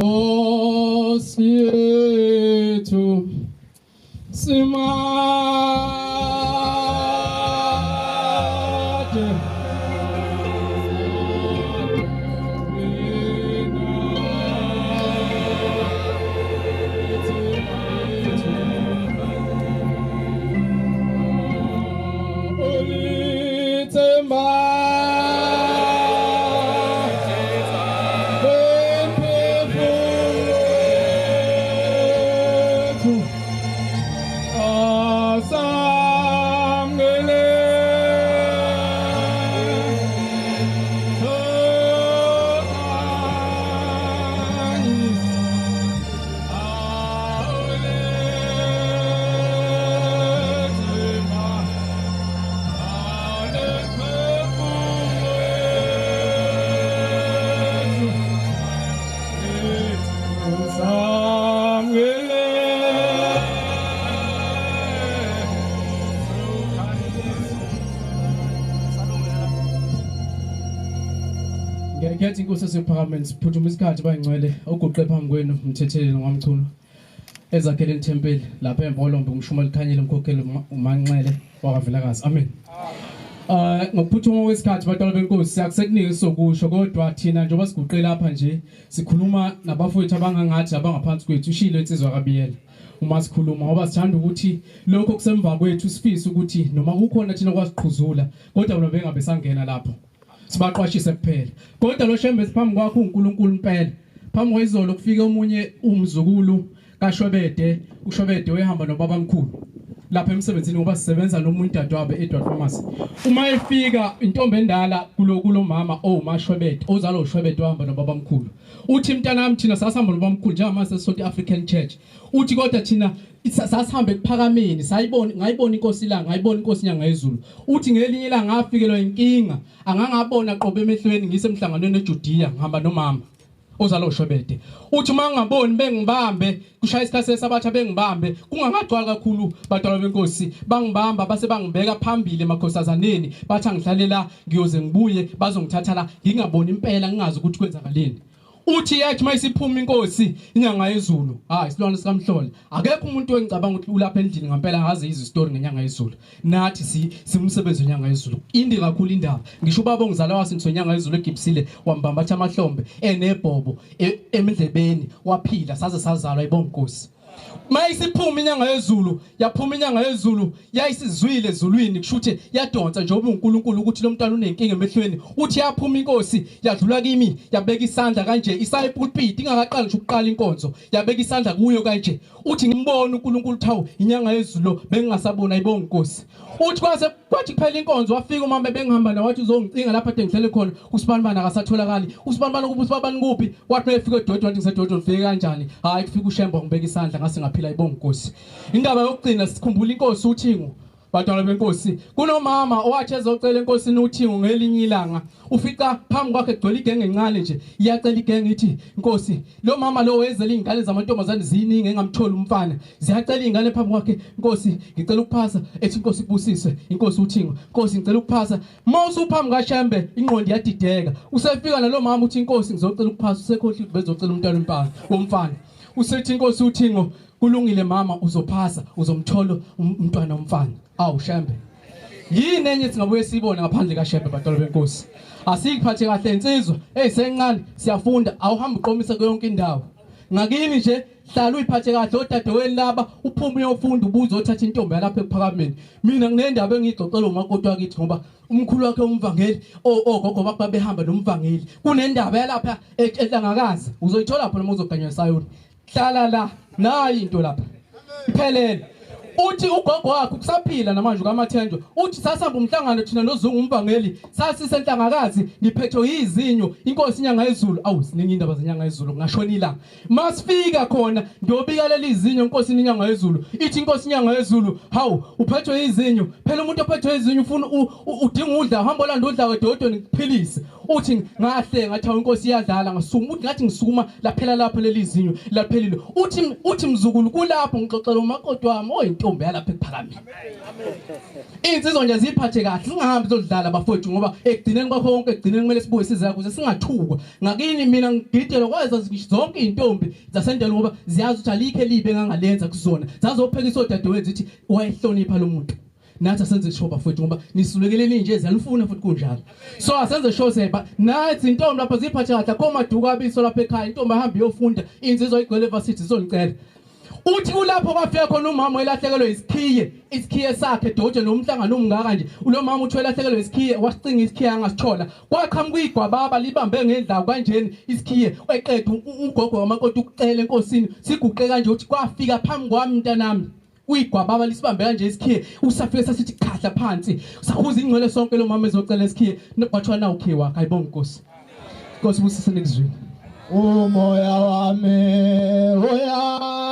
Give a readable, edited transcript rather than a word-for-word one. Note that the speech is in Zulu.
Osietu simade Ngiyakhetha inkosi yaseParliament phuthuma isikhathi bayingcwele uguqe phambi kwenu Mthetheleli Mchunu ezakhele ithempeli lapha eMvolombe umshuma likhanyile umkhokheli umanxele wakaVilakazi amen. Ngokuphuthuma kwesikhathi batala benkosi siyakusekunike sokusho kodwa thina njengoba siguqe lapha nje sikhuluma nabafowethu abangangathi abangaphansi kwethu ushilo insizwa kaBiyela. Uma sikhuluma ngoba sithanda ukuthi lokho kusemva kwethu sifisa ukuthi noma kukhona thina kwasiqhuzula kodwa bona bengabe sangena lapho. Sibaqwashise kuphela kodwa lo SHEMBE siphambi kwakho uNkulunkulu impela phambi kwezolo kufika omunye umzukulu kaShobede uShobede wehamba nobabamkhulu lapha emsebenzini ngoba sisebenza nomuntu dadwabe eEdward Pharmacy uma efika intombi endala kulo mama uMashobede ozalo uShobede wahamba nobabamkhulu uthi mntanami thina sasihamba nobabamkhulu njengamanje seSouth African Church uthi kodwa thina sasihambe kuphakameni ngayibona inkosi la ngayibona inkosi nyanga yezulu uthi ngelinye ilanga ngafikelwa inkinga angangabona qobe emehlweni ngisemhlanganweni eJudiya ngihamba nomama ozalo uShobede uthi mangaboni bengibambe kushaya isikhathi sesabatha bengibambe kungangagcwala kakhulu badala benkosi bangibamba base bangibeka phambili emakhosazaneni bathi angihlalela ngiyoze ngibuye bazongithatha la ngingaboni impela ngingazi ukuthi kwenzakaleni uthi yathi mayisiphuma inkosi inyanga yezulu isilwane sikamhlolo akekho umuntu engicabanga ukuthi ulapha endlini ngempela ngazi izistory ngenyanga yezulu nathi simsebenzi wenyanga yezulu indi kakhulu indaba ngisho ubaba ongizala wasingisonyanga yezulu egibisile wambamba athi amahlombe enebhobo emndlebeni waphila saze sazalwa ibonga inkosi mayisiphuma inyanga yezulu yaphuma inyanga yezulu yayisizwile ezulwini kushuthi yadonsa njengoba uNkulunkulu ukuthi lo mntwana unenkinga emehlweni uthi yaphuma inkosi yadlula kimi yabeka isandla kanje isayipulpit ingakaqali nje ukuqala inkonzo yabeka isandla kuyo kanje uthi ngimbona uNkulunkulu thawu inyanga yezulu bengingasabona ibonga inkosi uthi kwathi kuphela inkonzo wafika umama bengihamba naye wathi uzongicinga lapha engihlele khona usibanibani akasatholakali usibanibani kuphi wathi mayefika eDodwa wathi ngisedodwa ufike kanjani kufika uShembe ngibeka isandla ngase ngaphila ibonga inkosi indaba yokugcina sikhumbula inkosi uthingo badala benkosi kunomama owathi ezocela enkosini uthingo ngelinye ilanga ufika phambi kwakhe egcwele igenge encane nje iyacela igenge ithi inkosi lo mama lo wezela ingane zamantombazane ziningi engamthola umfana ziyacela ingane phambi kwakhe inkosi ngicela ukuphasa ethi inkosi ibusise inkosi uthingo inkosi ngicela ukuphasa mawusu phambi kaShembe ingqondo yadideka usefika nalo mama uthi inkosi ngizocela ukuphasa usekhohli bezocela umntwana womfana usethi inkosi uthingo kulungile mama uzophasa uzomthola umntwana womfana SHEMBE yini enye singabuye sibone ngaphandle kaShembe badala benkosi asikuphathe kahle insizwa sencane siyafunda awuhamba uqomisa yonke indawo ngakini nje hlala uyiphathe kahle odadewenu laba uphuma uyofunda ubuzo othatha intombi yalapha ePhakameni mina nginendaba engixoxela umakoti wakithi ngoba umkhulu wakhe umvangeli ogogo bakho behamba nomvangeli kunendaba yalapha ehlangakazi uzoyithola lapho noma uzoganywa sayona hlala la nayi into lapha iphelele uthi ugogo wakhe kusaphila namanje kaMathenjwa uthi sasihamba umhlangano thina noZungu umvangeli sasisenhlangakazi ngiphethwe yizinyo inkosi inyanga yezulu siningi indaba zenyanga yezulu ngashona ilanga masifika khona ngiyobika leli izinyo inkosi inyanga yezulu ithi inkosi inyanga yezulu uphethwe yizinyo phela umuntu ophethwe yizinyo ufuna udinga udla hamba olanda udla wedodweni ngiphilise uthi ngahle ngathi inkosi iyadlala ngasukuma uthi ngathi ngisukuma laphela lapho lelizinyo laphelile uthi mzukulu kulapho ngixoxela umakoti wami oyintombi yalapha ekuphakameni insizwa nje ziphathe kahle singahambi zodlala bafowethu ngoba ekugcineni kwakho konke ekugcineni kumele sibuye siza kuze singathukwa ngakini mina ngididela kwaza zonke intombi zasendelo ngoba ziyazi ukuthi alikhe libe ngangalenza kuzona zazophekisa odadewethu ukuthi wayehlonipha lo muntu nathi asenze show bafowethu ngoba nisulekeleni nje ziyalifuna futhi kunjalo so asenze show seba nathi intombi lapha ziphathe kahle komaduka abiso lapha ekhaya intombi ahamba iyofunda insizwa igcwele varsity zonicela uthi kulapho kwafika khona umama elahlekelwe isikhiye sakhe doje nomhlangano omngaka nje ulo mama uthi elahlekelwe isikhiye wasicinga isikhiye angasithola kwaqhamuka igwababa libambe ngendlawu kanjeni isikhiye weqedwe ugogo wamakoti ukucela enkosini siguqe kanje uthi kwafika phambi kwami mntanami uyigwababa lisibambe kanje isikhiye usafike sasithi khahla phansi sakhuza ingcwele sonke lo mama ezocela isikhiye kwathiwa nawu ukhiye wakhe ayibonga inkosi inkosi busise nekuzwini umoya wami uyavuma